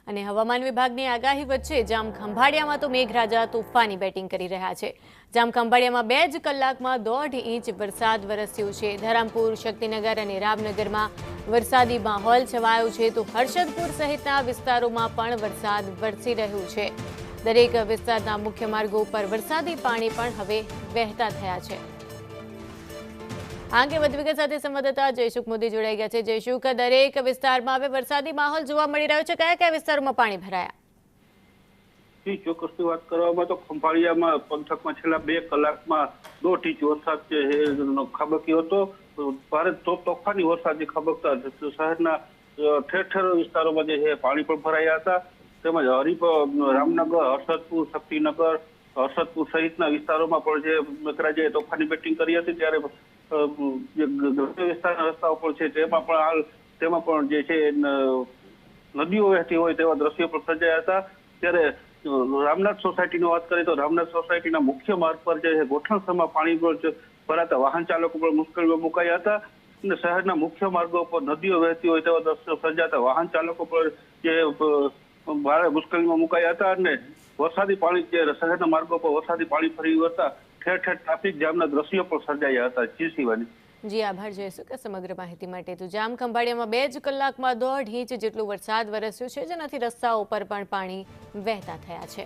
અને હવામાન વિભાગની આગાહી વચ્ચે જામખંભાળિયામાં તો મેઘરાજા તોફાની બેટિંગ કરી રહ્યા છે। જામખંભાળિયામાં 2 જ કલાકમાં 1.5 ઇંચ વરસાદ વરસ્યો છે। ધરમપુર, શક્તિનગર અને રામનગરમાં વરસાદી માહોલ છવાયો છે, તો હર્ષદપુર સહિતના વિસ્તારોમાં પણ વરસાદ વરસી રહ્યો છે। દરેક વિસ્તારના મુખ્ય માર્ગો પર વરસાદી પાણી પણ હવે વહેતા થયા છે। આ અંગે વધુ વિગત સાથે સંવાદદાતા જયસુખ મોદી જોડાઈ ગયા છે। જયસુખ, દરેક વિસ્તારમાં હવે વરસાદી માહોલ જોવા મળી રહ્યો છે, કયા કયા વિસ્તારોમાં પાણી ભરાયા? ચોક્કસની વાત કરવામાં તો ખંભાળિયામાં પંથકમાં છેલ્લા 2 કલાકમાં 1.5 ઇંચ વરસાદ ખાબક્યો હતો। ભારે તોફાની વરસાદની ખાબકતા શહેરના ઠેર ઠેર વિસ્તારોમાં પાણી પણ ભરાયા હતા। તેમજ હરીફ, રામનગર, હર્ષદપુર, શક્તિનગર, હર્ષદપુર સહિતના વિસ્તારોમાં પણ મેઘરાજાએ તોફાની બેટિંગ કરી હતી। ત્યારે ગ્રામ્ય વિસ્તારના રસ્તાઓ પર છે તેમાં પણ જે છે નદીઓ વહેતી હોય તેવા દ્રશ્યો પણ સર્જાયા હતા। ત્યારે રામનાથ સોસાયટીની વાત કરીએ તો રામનાથ સોસાયટીના મુખ્ય માર્ગ પર જે ગોઠણસરમાં પાણી ભરાતા વાહન ચાલકો પણ મુશ્કેલીમાં મુકાયા હતા અને શહેરના મુખ્ય માર્ગો પર નદીઓ વહેતી હોય તેવા દ્રશ્યો સર્જાતા વાહન ચાલકો પણ જે ભારે મુશ્કેલીમાં મુકાયા હતા અને વરસાદી પાણી જે શહેરના માર્ગો પર વરસાદી પાણી ફરી વળતા ઠેર ઠેર ટ્રાફિક જામના દ્રશ્યો પણ સર્જાયા હતા। જી શિવાની। જી આભાર જયસુખ સમગ્ર માહિતી માટે। તો જામખંભાળિયામાં 2 જ કલાકમાં 1.5 ઇંચ જેટલો વરસાદ વરસ્યો છે, જેનાથી રસ્તાઓ પર પણ પાણી વહેતા થયા છે।